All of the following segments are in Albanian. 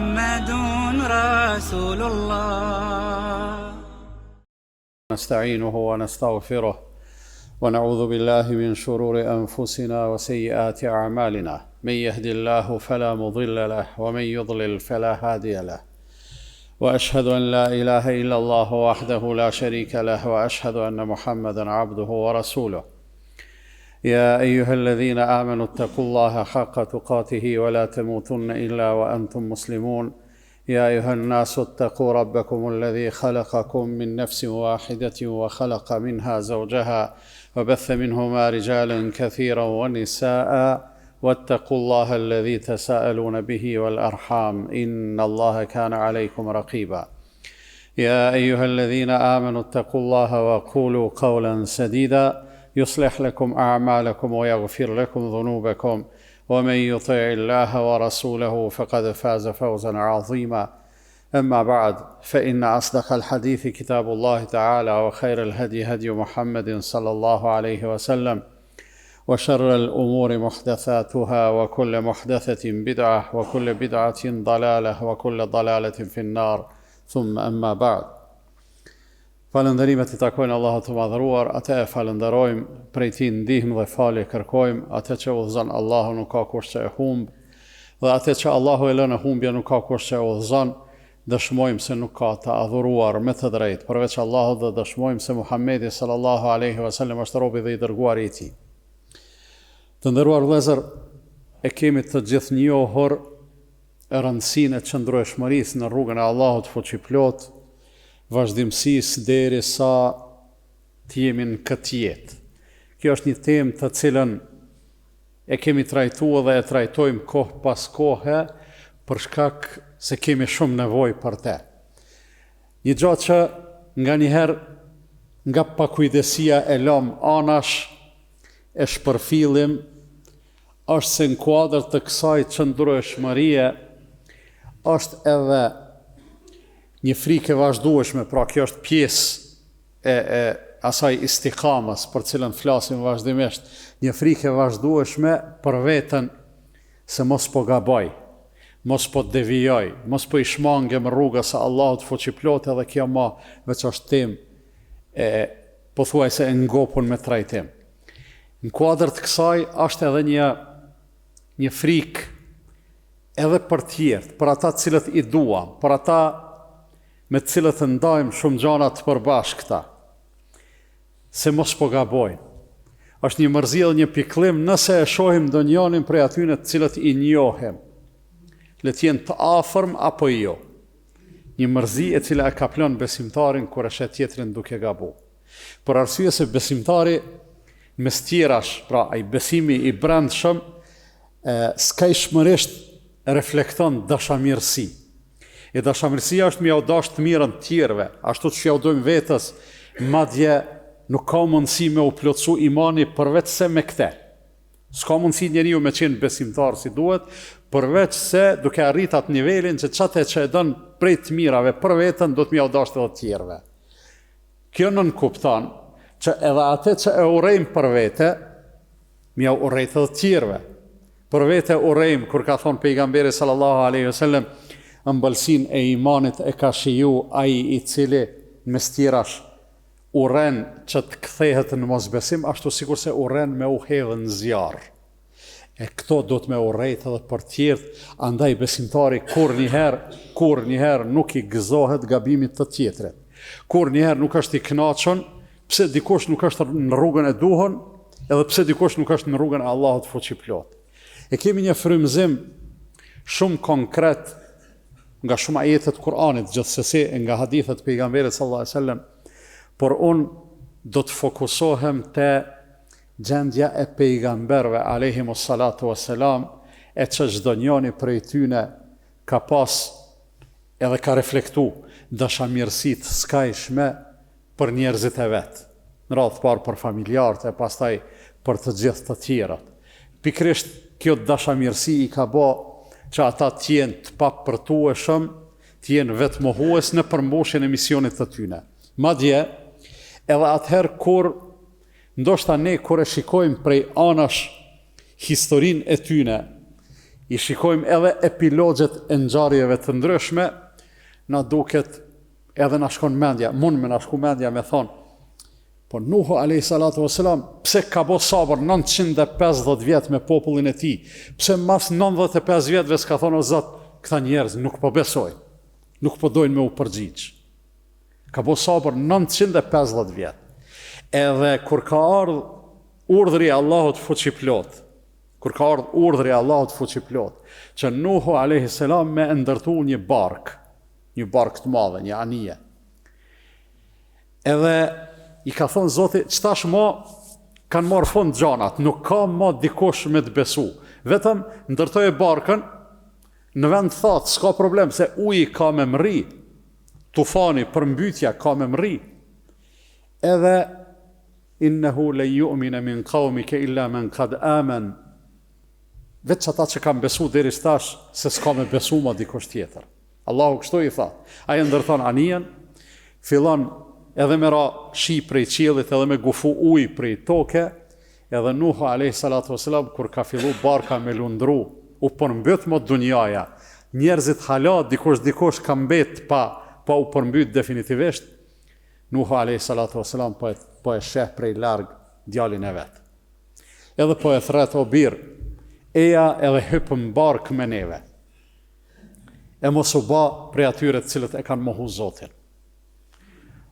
محمد رسول الله. نستعينه ونستغفره ونعوذ بالله من شرور أنفسنا وسيئات أعمالنا، من يهد الله فلا مضل له ومن يضلل فلا هادي له، وأشهد أن لا إله إلا الله وحده لا شريك له، وأشهد أن محمدا عبده ورسوله. يا أيها الذين آمنوا اتقوا الله حق تقاته ولا تموتن إلا وأنتم مسلمون. يا أيها الناس اتقوا ربكم الذي خلقكم من نفس واحدة وخلق منها زوجها وبث منهما رجالا كثيرا ونساء، واتقوا الله الذي تساءلون به والأرحام إن الله كان عليكم رقيبا. يا أيها الذين آمنوا اتقوا الله وقولوا قولا سديدا يصلح لكم أعمالكم ويغفر لكم ذنوبكم، ومن يطع الله ورسوله فقد فاز فوزا عظيما. أما بعد، فإن أصدق الحديث كتاب الله تعالى، وخير الهدي هدي محمد صلى الله عليه وسلم، وشر الأمور محدثاتها، وكل محدثة بدعة، وكل بدعة ضلالة، وكل ضلالة في النار. ثم أما بعد. Falënderimet I takojnë Allahut të madhëruar, atë e falenderojmë, prej Tij ndihmë dhe falje kërkojmë, atë që udhëzon Allahu nuk ka kush që e humb, dhe atë që Allahu e lën e humbje nuk ka kush që e udhëzon. Dëshmojmë se nuk ka të adhuruar me të drejtë përveç Allahut, dhe dëshmojmë se Muhamedi sallallahu alaihi wasallam është robi dhe I dërguari I Tij. Të nderuar vëllezër, e kemi të gjithë njohur rëndësinë e qëndrueshmërisë në rrugën e Allahut fuqiplot, vazhdimësisë derisa të jemi në këtë jetë. Kjo është një temë të cilën e kemi trajtuar dhe e trajtojmë kohë pas kohe për shkak se kemi shumë nevojë për te. Një gjë që nganjëherë nga pakujdesia e lëm anash e shpërfillim është se në kuadër të kësaj qëndrueshmërie është edhe një frikë e vazhdueshme, pra kjo është pjesë e asaj istikamës për cilën flasim vazhdimisht, një frikë e vazhdueshme për veten se mos po gaboj, mos po devijoj, mos po I shmangem rrugës së Allahut fuqiplot, edhe kjo ma veç është temë pothuajse e ngopun me trajtim. Në kuadër të kësaj është edhe një frikë edhe për tjerë, për ata cilët I duam, për ata me të cilët ndajmë shumë gjana të përbashkëta, se mos po gabojnë. Është një mërzjellë, një pikëllim nëse e shohim ndonjënin prej atyre të cilët I njohim, le të jenë të afërm apo jo. Një mërzi e cila e kaplon besimtarin kur e shet tjetrin duke gabu. Për arsye se besimtari mes tjerash, pra ai besimi I brendshëm, skajshmërisht reflekton dashamirësi. E dashamirësia është me ja dash të mirën të tjerëve, ashtu që ja u dojmë vetës, madje nuk ka mundësi me u plotësu imani përveç se me këte. S'ka mundësi njeriu me qenë besimtar si duhet, përveç se duke arrit atë nivelin që çate që e dën prej të mirave për veten do të më ja dash të tjerëve. Kjo nën kupton që edhe atë që e urrejmë për vete, më ja urrejt të tjerëve. Për vete urrejmë, kur ka thonë pejgamberi sallallahu alaihi wasallam, ëmbëlsin e imanit e ka shiju ai I cili mes tjerash urren që të kthehet në mosbesim, ashtu sikur se urren me u hedhë në zjarr. E këto do të me urrejt edhe për tjertë, andaj besimtari kur njëherë nuk I gëzohet gabimit të tjetrit. Kur njëherë nuk është I kënaqur, pse dikush nuk është në rrugën e duhur, edhe pse dikush nuk është në rrugën e Allahut fuqiplot. E kemi një frymëzim shumë konkret nga shumë ajetet Kur'anit, gjithsesi nga hadithet pejgamberit sallallahu alaihi wasallam, por unë do të fokusohem te gjendja e pejgamberve alayhimus salatu wassalam, e që çdo njëri prej tyne ka pas edhe ka reflektu dashamirësit skajshme për njerëzit e vet. Në radhë parë për familjarët, e pastaj për të gjithë të tjerat. Pikrisht kjo dashamirësi I ka bë që ata t'jenë të papërtueshëm, t'jenë vetë mohues në përmbushjen e misionit të tyne. Madje, edhe atëherë kur, ndoshta ne kur e shikojmë prej anash historinë e tyne, i shikojmë edhe epilogjet e ngjarjeve të ndryshme, na duket edhe na shkon mendja, mund me na shku mendja me thonë, po Nuhu a.s. pse ka bo sabër 950 vjet me popullin e tij, pse mas 95 vjetëve s'ka thonë o Zot, këta njerëz nuk po besojnë, nuk po dojnë me u përgjigj. Ka bo sabër 950 vjet. Edhe kur ka ardhur urdhri i Allahut fuqiplot, që Nuhu a.s. me ndërtu një bark të madhe, një anije. Edhe i ka thonë Zoti, çtash mo kanë marrë fund gjanat, nuk ka mo dikush me të besu. Vetëm ndërtoje barkën, në vend thatë, s'ka problem, se uji ka me mri, tufani, përmbytja ka me mri. Edhe, innehu le yu'mina min qaumika illa man qad aman. Veç ata që kanë besu deri stash, se s'ka me besu ma dikush tjetër. Allahu kështu i tha. Ai ndërthon anijen, fillon edhe me ra shi prej qiellit, edhe me gufu ujë prej toke, edhe Nuhu a.s. kur ka fillu barka me lundru, u përmbyt më dunjaja. Njerëzit hala, dikush ka mbet pa u përmbyt definitivisht. Nuhu a.s. po e sheh prej larg djalin e vet. Edhe po e thret o bir, eja edhe hypëm bark me neve. E mos u ba prej atyre të cilët e kanë mohu Zotin.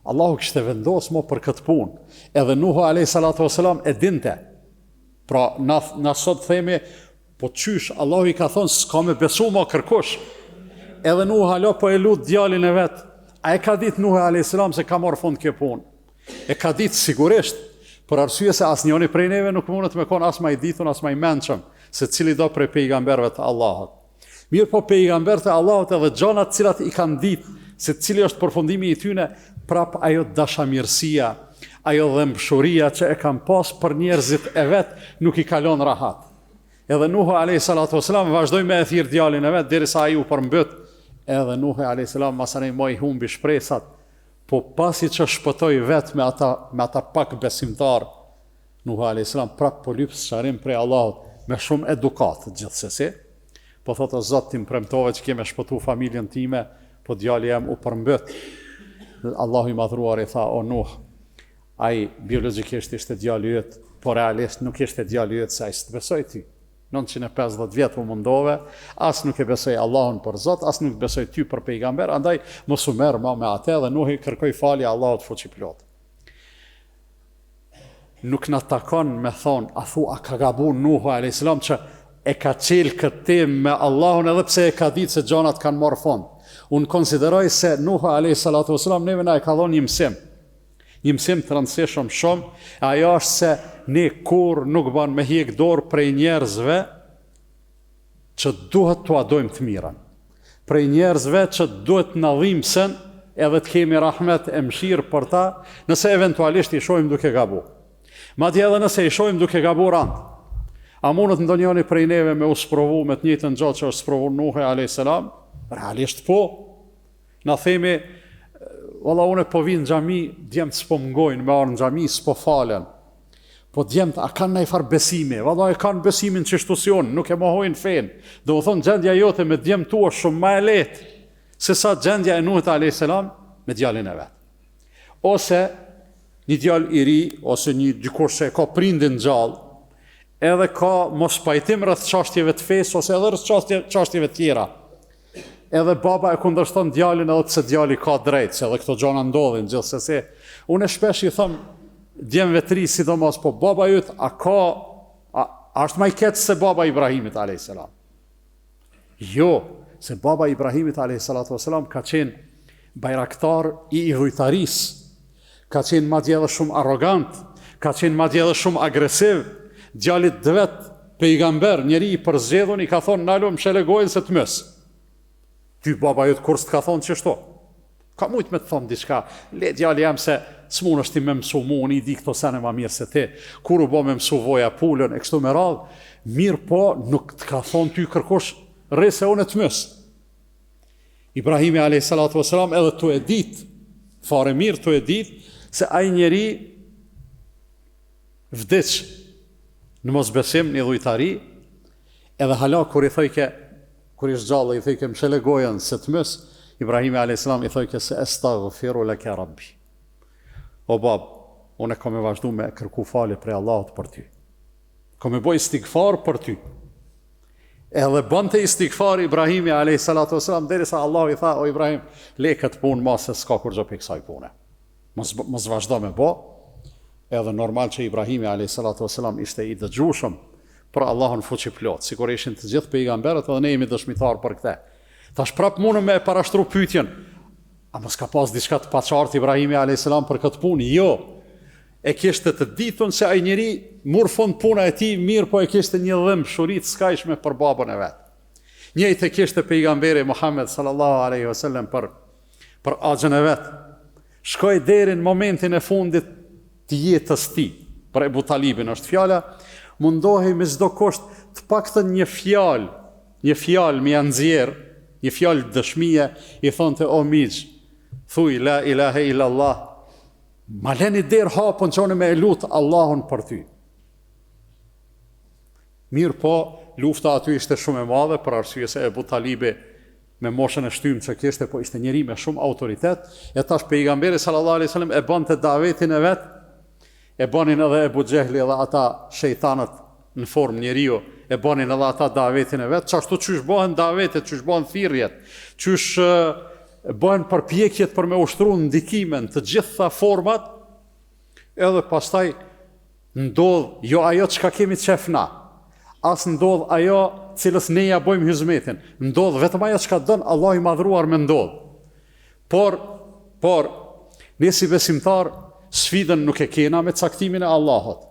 Allahu kishte vendos mo për këtë punë. Edhe Nuhu a.s. e dinte. Pra, na sot themi, po qysh, Allahu i ka thonë, s'ka me besu mo kërkush. Edhe Nuhu hala po e lut djalin e vet. A e ka ditë Nuhu a.s. se ka marrë fund kjo punë? E ka ditë sigurisht, për arsye se as njoni prej neve nuk mundet me konë as ma i ditun, as ma i menqëm, se cili do prej pejgamberve të Allahut. Mirë po pejgamberët e Allahut edhe gjanat cilat i kanë ditë, se cili është përfundimi i tyne, prap ajo dashamirësia, ajo dhëmbëshuria që e kanë pas për njerëzit e vet, nuk i kalon rahat. Edhe Nuhu a.s. vazhdoj me e thirr djalin e vet, derisa ai u përmbyt, edhe Nuhu a.s. masanej mo i humbi shpresat, po pasi që shpëtoi vet me ata pak besimtar, Nuhu a.s. prap po lyp sharim prej Allahut, me shumë edukat gjithsesi. Po thotë o Zot, ti më premtove që keme shpëtu familjen time, po djali jam u përmbyt. Allahu i madhruar i tha, o Nuh, ai biologjikisht ishte djali yt, po realisht nuk ishte djali yt se ai s'të besoj ti. 950 vjet u mundove, as nuk e besoj Allahun për Zot, as nuk besoj ty për pejgamber, andaj mos u merr ma me atë, dhe Nuhi kërkoi falje Allahut fuqiplot. Nuk na takon me thon, a ka gabu Nuhu a.s. që e ka qelë këtë temë me Allahun edhe pse e ka ditë se gjanat kanë marrë fond. Unë konsideroj se Nuhu a.s. neve na e ka dhonë një mësim të rëndësishëm shumë, ajo është se ne kur nuk ban me hjek dorë prej njerëzve që duhet të adojmë të mirën. Prej njerëzve që duhet në dhimësen edhe të kemi rahmet e mëshirë për ta, nëse eventualisht i shojmë duke gabu. Madje edhe nëse i shojmë duke gabu randë. A mundët ndonjëri prej neve me u sprovu me të njëjtën gjë që është sprovu Nuhu a.s. Realisht po. Na themi, valla unë po vinë në xhami, djemt s'po mngojnë me arë në xhami, s'po falen. Po djemt, a kanë ndaj farë besime? Valla e kanë besimin që shtusion, nuk e mohojnë fen. Do më thonë, gjendja jote me djemt tu është shumë ma e letë, se sa gjendja e Nuhut a.s. me djalin e vet. Ose një djal i ri, ose një dikush që e ka prindin gjallë, edhe ka mos pajtim rreth çështjeve të fesë, ose edhe rreth çështjeve tjera. Edhe baba e kundërshton djalin edhe pse djali ka drejt, se edhe këto gjëra ndodhin gjithsesi. Unë shpesh i them djemve të ri, sidomos, po baba jot a është më i keq se baba Ibrahimit a.s. Jo, se baba Ibrahimit a.s. ka qenë bajraktar i idhujtarisë, ka qenë madje edhe shumë arrogant, ka qenë madje edhe shumë agresiv. Djalit dhe vet pejgamber, njeri i përzgjedhun, i ka thonë nalo më shelegojnë se të mës. Ty baba jot kur s'të ka thonë çështo. Ka mujt me të thonë diçka, le djali jam se s'mun është ti me mësu mu, unë i di këto sene ma mirë se ti, kur u bo me mësu voja pullën, e kështu me radhë, mirë po nuk të ka thonë ty kërkosh rre se unë e të mës. Ibrahimi a.s. edhe të e dit, fare mirë të e dit, se ai njeri vdeq në mosbesim, një dhujtari, Edhe hala kur i thojke, kur i shgjallë, i thojke mshele gojën se të mës, Ibrahimi a.s. i thojke se estaghfiru laka rabbi. O bab, unë e kam e vazhdu me kërku falje prej Allahut për ty. Kam e boj istighfar për ty. Edhe bënte istighfar Ibrahimi a.s. derisa Allah i tha, o Ibrahim, le këtë punë ma se s'ka kur gjop i kësaj pune. Mos vazhdo me bo. Edhe normal që Ibrahimi a.s. ishte i dëgjushëm për Allahun fuqi plot, sikur ishin të gjithë pejgamberët, edhe ne jemi dëshmitar për këtë. Tash prap mundëm me parashtru pyetjen, a mos ka pas diçka të paqartë Ibrahimi a.s. për këtë punë? Jo. E kishte të ditun se ai njeri mur fund puna e tij, mirë po e kishte një dhëmshuri të skajshme për babën e vet. Njëjtë e kishte pejgamberi Muhammed sallallahu alaihi wasallam për axhën e vet. Shkoi deri në momentin e fundit të jetës tij. Për Ebu Talibin është fjala, mundohej me çdo kusht të paktën një fjalë me nxjerr, një fjalë dëshmie, i thonte o miq, thuj la ilaha illa Allah. Ma leni derë hapën që unë me e lutë Allahun për ty. Mirë po, lufta aty ishte shumë e madhe, për arsye se Ebu Talibi me moshën e shtymë që kishte, po ishte njeri me shumë autoritet, e tash pejgamberi sallallahu alaihi wasallam e bante davetin e vet, e banin edhe Ebu Xehli edhe ata shejtanët në formë njeriu, e banin edhe ata davetin e vet, çashtu çysh bëhen davetet, çysh bëhen thirrjet, çysh bëhen përpjekjet për me ushtru ndikimin të gjitha format, edhe pastaj ndodh jo ajo çka kemi qef na, as ndodh ajo cilës ne ja bëjmë hizmetin, ndodh vetëm ajo çka don Allah i madhruar me ndodh. Por ne si besimtar sfidën nuk e kena me caktimin e Allahut.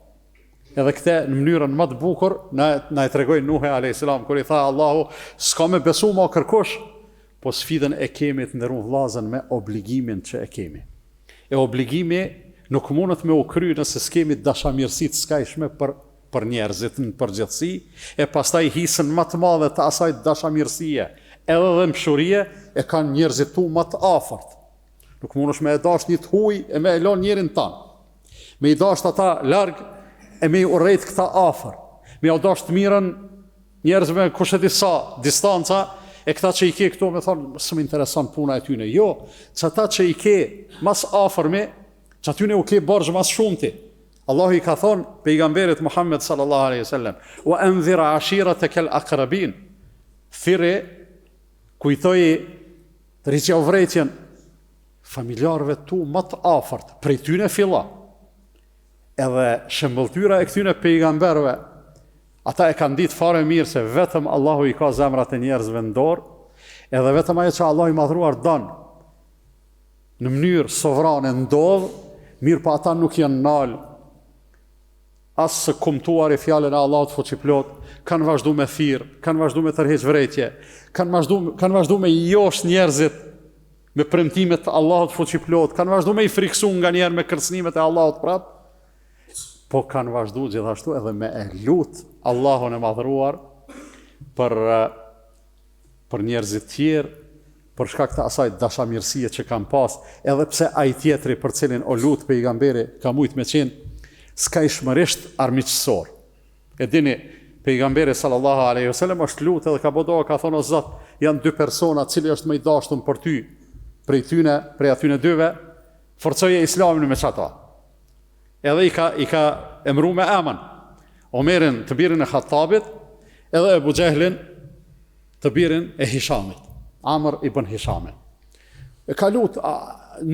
Edhe këtë në mënyrën më të bukur na e tregoi Nuhi alayhis salam kur i tha Allahu, s'ka me besu ma kërkosh, po sfidën e kemi të ndërun vllazën me obligimin që e kemi. E obligimi nuk mundet me u kry nëse s'kemi dashamirësi të skajshme për njerëzit në përgjithësi, e pastaj hisën më të madhe të asaj dashamirësie, edhe dhe mshurie, e kanë njerëzit tu më të afërt. Nuk mundesh me e dash një të huj e me e lon njerin tanë. Me i dash ata larg e me i urrejt këta afër. Me i dash të mirën njerëzve kush e di sa distanca, e këta që i ke këto me thonë, së më interesant puna e tyne. Jo, që ata që i ke mas afërmi, që atyne u ke bargjë mas shumëti. Allahu i ka thonë pejgamberit Muhammed sallallahu alaihi wasallam, wa anzir ashiratak al-aqrabin. Thirrë, kujtoji të riqja vrejtjen familjarëve tu më të afërt, prej tyne filla. Edhe shëmbëltyra e këtyne pejgamberve, ata e kanë ditë fare mirë se vetëm Allahu i ka zemrat e njerëzve në dorë, edhe vetëm ajo që Allah i madhruar donë në mënyrë sovrane ndodhë, mirë pa ata nuk janë nalë, asë së kumtuar i fjallën e Allahut fuqiplot, kanë vazhdu me thirë, kanë vazhdu me tërheq vrejtje, kanë vazhdu me josh njerëzit me premtimet të Allahut fuqiplot, kanë vazhdu me i friksu nga njerë me kërcënimet e Allahut prapë, po kanë vazhdu gjithashtu edhe me e lutë Allahun e madhruar për njerëzit tjerë, për shkak të asaj dashamirësie që kanë pas, edhe pse ai tjetri për cilin o lutë pejgamberi ka mujt me qenë skajshmërisht armiqësor. E dini, pejgamberi sallallahu alaihi wasallam është lutë edhe ka bodoa, ka thonë o Zot, janë dy persona cili është më i dashtun për ty, prej atyne dyve, forcoje islamin me çata. Edhe i ka emru me emën, Omerin të birin e Khattabit, edhe Ebu Xehlin të birin e Hishamit, Amr ibn Hishamit. E ka lutë,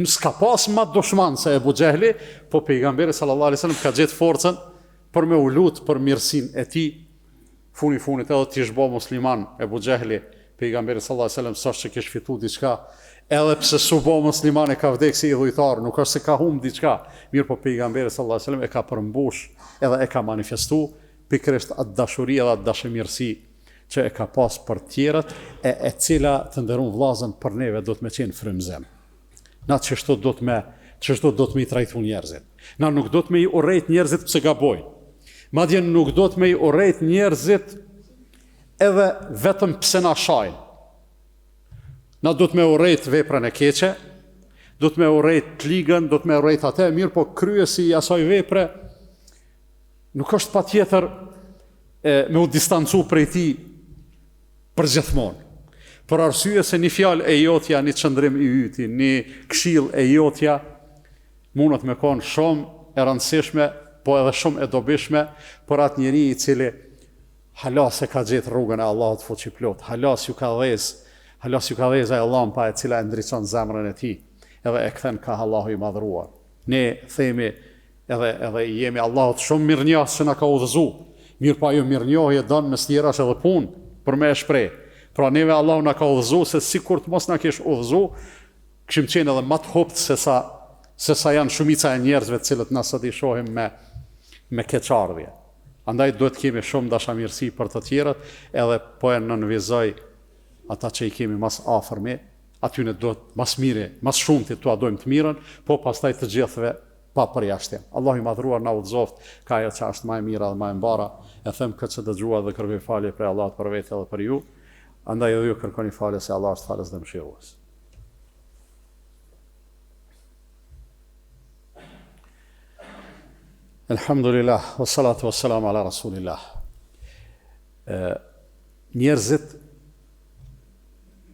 s'ka pas ma dushman se Ebu Xehli, po pejgamberi sallallahu alaihi wasallam ka gjetë forcën për me u lutë për mirësinë e tij. Funit edhe t'i shbo musliman Ebu Xehli, pejgamberi sallallahu alaihi wasallam s'është që kish fitu diçka, edhe pse su bo musliman e ka vdek si idhujtar, nuk është se ka humb diçka, mirë po pejgamberi sallallahu alaihi wasallam e ka përmbush edhe e ka manifestu pikërisht atë dashuri edhe atë dashamirësi që e ka pas për tjerët, e cila të ndërun vllazën për neve do të me qenë frymëzim. Na çështo do të me i trajtu njerëzit. Na nuk do të me i urrejt njerëzit pse gabojnë. Madje nuk do të me i urrejt njerëzit edhe vetëm pse na shajnë. Na do të me urrejt veprën e keqe, do të me urrejt të ligën, do të me urrejt atë, mirë po kryesi i asaj vepre nuk është patjetër me u distancu prej tij përgjithmonë. Për arsye se një fjalë e jotja, një qëndrim i yti, një këshill e jotja mundet me qenë shumë e rëndësishme, po edhe shumë e dobishme për atë njeri i cili halas e ka gjetë rrugën e Allahut fuqiplot, halas ju ka dhezë e llampa e cila e ndriçon zemrën e tij, edhe e kthen ka Allahu i madhruar. Ne themi edhe jemi Allahut shumë mirënjohës që na ka udhëzu. Mirë pa ju mirënjohje don mes tjerash edhe punë për me e shpreh. Pra neve Allahu na ka udhëzu se sikur të mos na kesh udhëzu, kishim qenë edhe më të hopt se sa janë shumica e njerëzve të cilët na sot i shohim me keqardhje. Andaj duhet kemi shumë dashamirësi për të tjerët, edhe po e nënvizoj ata që i kemi mas afërmi, atyne duhet mas mire, mas shumëti tua dojmë të mirën, po pastaj të gjithëve pa përjashtim. Allahu i madhruar na udhëzoft ka ajo që është më e mira dhe më e mbara. E them këtë që dëgjua dhe kërkoj falje për Allahut për vete dhe për ju. Andaj edhe ju kërkoni falje se Allah është falës dhe mëshirues. Elhamdulillah, wassalatu wassalamu ala rasulillah. Njerëzit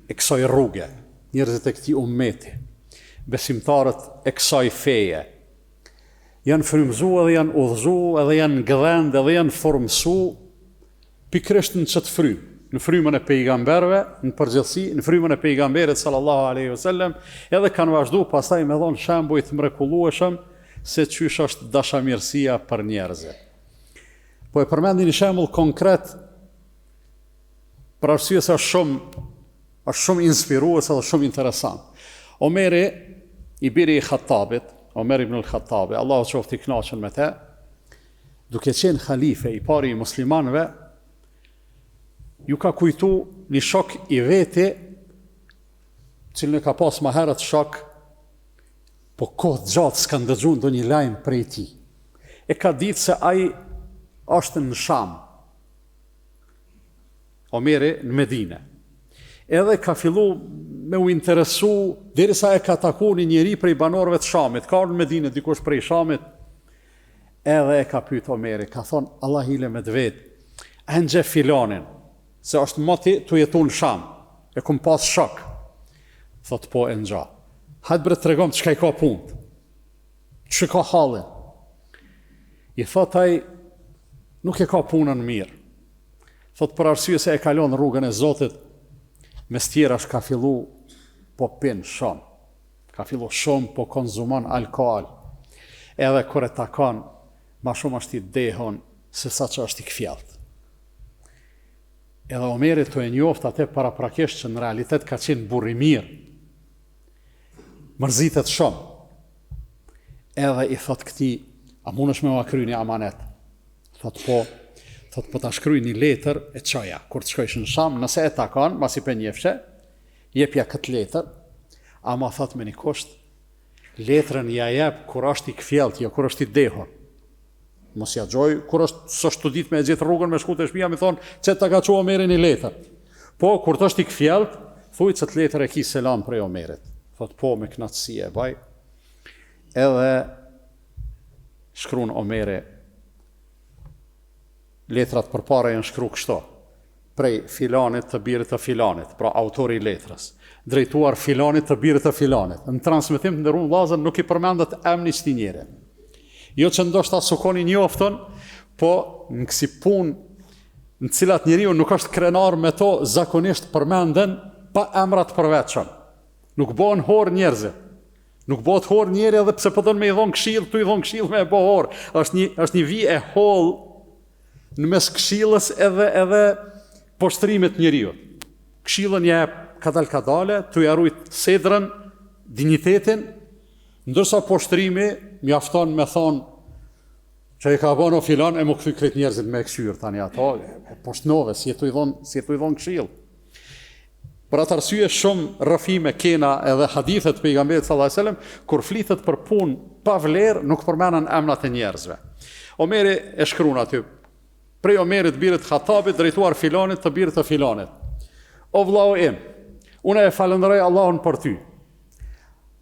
e kësaj rruge, njerëzit e këtij ummeti, besimtarët e kësaj feje, janë frymëzu edhe janë udhëzu edhe janë gëdhend edhe janë formësu pikërisht në çet frymë, në frymën e pejgamberëve, në përgjithësi, në frymën e pejgamberit sallallahu alaihi wasallam, edhe kanë vazhdu pastaj me dhon shembuj të mrekullueshëm se çysh është dashamirësia për njerëzit. Po e përmendi një shembull konkret për arsye se është shumë inspirues edhe shumë interesant. Omeri i biri i Khattabit, Omer ibn al-Khattabi, Allahu qoftë i kënaqur me te, duke qenë khalife i pari i muslimanëve, ju ka kujtu një shok i veti, cilën e ka pas më herët shok, po kohë gjatë s'ka ndëgju ndonjë lajm prej tij. E ka ditë se ai është në Sham, Omeri në Medinë. Edhe ka fillu me u interesu, derisa e ka taku një njeri prej banorëve të Shamit, ka ardhur në Medinë dikush prej Shamit, edhe e ka pyet Omeri, ka thonë, Allah hile me dvet, e nxeh filanin, se është moti të jetu në Sham, e kum pas shok. Thot po e nxeh. Hajtë bre tregom çka i ka punë, çka ka hallin. I thot ai, nuk e ka punën mirë. Thot për arsye se e kalon rrugën e Zotit, mes tjerash ka fillu po pin shumë, ka fillu shumë po konzumon alkohol, edhe kur e takon, ma shumë është i dehon se sa që është i këfjalt. Edhe Omeri të e njoft atë paraprakisht që në realitet ka qenë burr i mirë, mërzitet shumë, edhe i thot këti, a munësh me ma kry një amanet? Thot po ta shkruaj një letër e çoja, kur të shkojsh në Sham, nëse e takon, mas i penjefshe, jepja këtë letër, ama thot me një kusht, letrën ja jep kur është i këfjelt, jo kur është i dehur. Mos ja gjoj, kur është s'është ditë me e gjithë rrugën me shku të shtëpia, mi thonë, që ta ka qua Omeri një letër. Po, kur të është i këfjelt, thuj që të letër e ki selam prej Omerit. Thot po, me knatësi e baj, edhe shkruan Omeri, letrat përpara janë shkru kështu, prej filanit të birit të filanit, pra autori i letrës, drejtuar filanit të birit të filanit. Në transmetim të ndërruan vllazën nuk i përmendet emri çti njeri. Jo që ndoshta sukoni njoftën, po në kësi punë në cilat njeriu nuk është krenar me to, zakonisht përmenden pa emrat përveçëm. Nuk bëhen hor njerëzit. Nuk bëhet hor njeri edhe pse po don me i dhon këshill, tu i dhon këshill me e bë hor. Është një vijë e holl në mes këshillës edhe poshtrimit njeriu. Këshillën ja kadale, tu ja rujt sedrën, dinjitetin, ndërsa poshtrimi mjafton me thonë që i ka bënë o filan e më këthy krejt njerëzit me këshyrë, tani ato, poshtnove, si e tu i dhon këshill. Për atë arsye shumë rrëfime kena edhe hadithet pejgamberit sallallahu alajhi wasallam, kur flitet për punë pa vlerë, nuk përmenden emrat e njerëzve. Omeri e shkruan aty, prej Omerit birit Khattabit, drejtuar filanit të birit të filanit. O vllau im, unë e falenderoj Allahun për ty.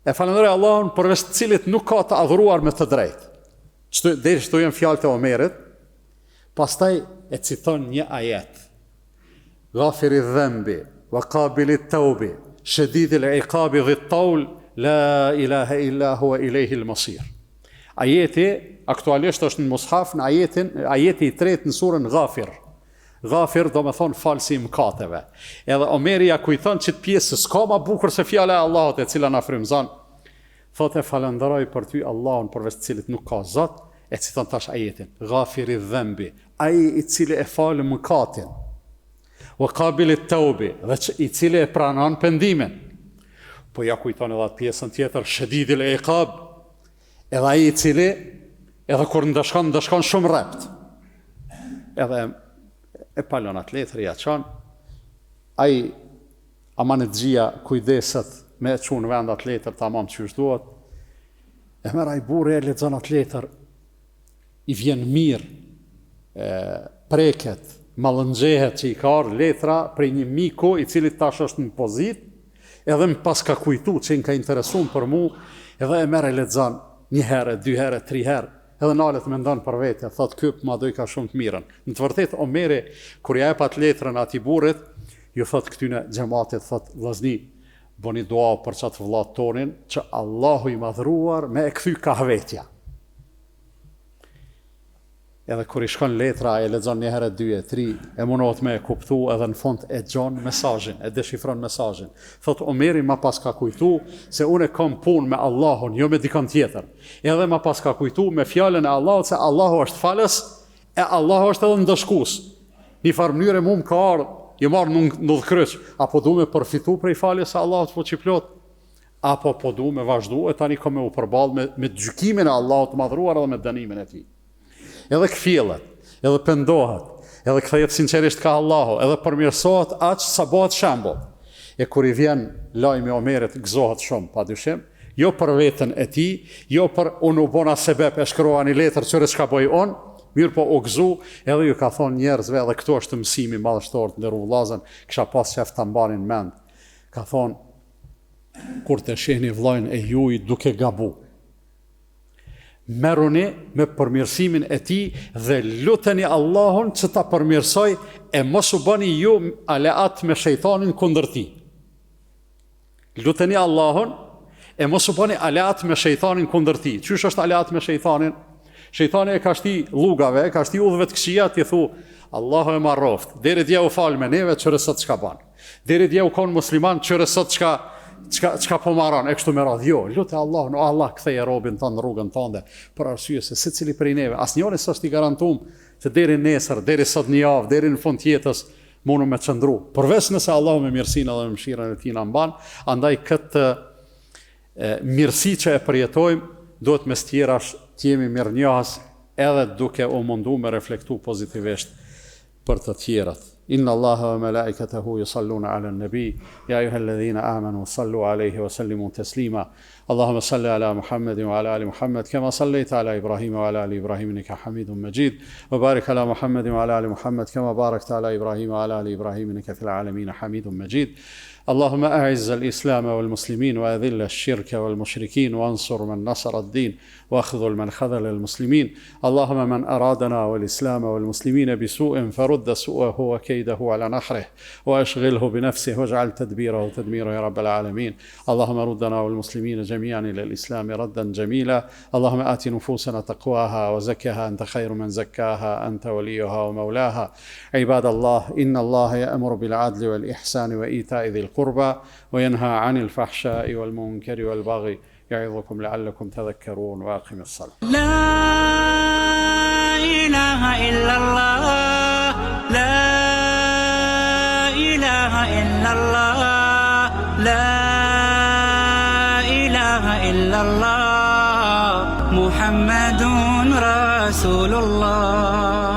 E falenderoj Allahun përveç të cilit nuk ka të adhuruar me të drejtë. Deri çto janë fjalët e Omerit, Pastaj e citon një ajet. Ghafiri dhanbi, wa qabili tawbi, shadidil iqabi dhi taul, la ilaha illa huwa ilayhi al-masir. Ajeti aktualisht është në mushaf në ajeti i 3 në surën Ghafir. Ghafir do me thonë falsi i mëkateve. Edhe Omeri ja kujton që të pjesë s'ka ma bukur se fjala e Allahut e cila na frymëzon. Thotë falenderoj për ty Allahun përveç cilit nuk ka Zot, e citon tash ajetin. Ghafiri dhanbi, ai i cili e falë mëkatin. Wa qabili tawbi, dhe i cili e pranon pendimin. Po ja kujton edhe atë pjesën tjetër, shadidil iqab, edhe ai i cili edhe kur ndëshkon shumë rrept. Edhe e palon atë letër ja çon. Ai amanet xhia kujdeset me e çun vend atë letër tamam çysh duhet. E merr ai burri e lexon atë letër. I vjen mirë, preket, mallëngjehet që i ka ardhur letra prej një miku i cili tash është në pozit, edhe më pas ka kujtu që në ka interesuar për mu, edhe e merr e lexon një herë, 2 herë, 3 herë, edhe nalet mendon për vete, thot kyp ma do i ka shumë të mirën. Në të vërtet, Omeri, kur ja e pat letrën ati burrit, ju thot këtyne xhamatit, thot vllazni, boni dua për qatë vllat tonin, që Allahu i madhruar me e kthy kahvetja. Edhe kur i shkon letra, e lexon një herë, 2 e 3, e mundohet me e kuptu, edhe në fund e gjon mesazhin, e deshifron mesazhin. Thot Omeri ma pas ka kujtu se unë kam punë me Allahun, jo me dikon tjetër. Edhe ma pas ka kujtu me fjalën e Allahut se Allahu është falës, e Allahu është edhe ndëshkues. Një farë mënyrë mu më ka ardhur, i marr në kryq, apo du me përfitu prej faljes së Allahut po qiplot, apo po du me vazhdu, e tani ka me u përballë me gjykimin e Allahut të madhruar edhe me dënimin e tij. Edhe këfjellet, edhe pendohet, edhe kthehet sinqerisht ka Allahu, edhe përmirësohet aq sa bëhet shembull. E kur i vjen lajmi Omerit gëzohet shumë, padyshim, jo për veten e tij, jo për unë u bona sebeb e shkrova një letër çore çka bëj unë, mirë po u gëzu, edhe ju ka thonë njerëzve, edhe këtu është mësimi madhështor të nderuar vëllazën, kisha pas qef ta mbanin mend. Ka thonë, kur të shihni vllajën e juaj duke gabu, merruni me përmirësimin e tij dhe luteni Allahun që ta përmirësoj e mos u bëni ju aleat me shejtanin kundër tij. Luteni Allahun e mos u bëni aleat me shejtanin kundër tij. Çysh është aleat me shejtanin? Shejtani e ka shti llugave, ka shti udhëve të këqija, ti thu Allahu e marroft. Deri dje u fal me neve çore sot çka ban. Deri dje u kon musliman çore sot çka po marron e kështu me radhë. Jo, lutë Allahun, o Allah ktheje robën tonë në rrugën tënde, për arsye se secili prej neve, asnjëri s'është i garantuar se deri nesër, deri sot një javë, deri në fund të jetës mundu me çndru. Përveç nëse Allahu me mirësinë dhe mëshirën e tij na mban, andaj këtë mirësi që e përjetojmë, duhet mes tjerash të jemi mirënjohës edhe duke u mundu me reflektu pozitivisht për të tjerat. Inna Allaha wa malaikatahu yusalluna ala an-nabi ya ayyuhalladhina amanu sallu alayhi wa sallimu taslima. Allahumma salli ala Muhammadin wa ala ali Muhammad kama sallaita ala Ibrahim wa ala ali Ibrahim innaka Hamidum Majid. Wa barik ala Muhammadin wa ala ali Muhammad kama barakta ala Ibrahim wa ala ali Ibrahim innaka fil alamin Hamidum Majid. اللهم أعز الإسلام والمسلمين وأذل الشرك والمشركين وانصر من نصر الدين واخذل من خذل المسلمين. اللهم من أرادنا والإسلام والمسلمين بسوء فرد سوءه وكيده على نحره وأشغله بنفسه واجعل تدبيره تدميره يا رب العالمين. اللهم ردنا والمسلمين جميعا إلى الإسلام ردا جميلا. اللهم آت نفوسنا تقواها وزكها أنت خير من زكاها أنت وليها ومولاها. عباد الله إن الله يأمر بالعدل والإحسان وإيتاء ذي القربى وينهى عن الفحشاء والمنكر والبغي يعظكم لعلكم تذكرون وأقم الصلاة. لا إله إلا الله لا إله إلا الله لا إله إلا الله محمد رسول الله.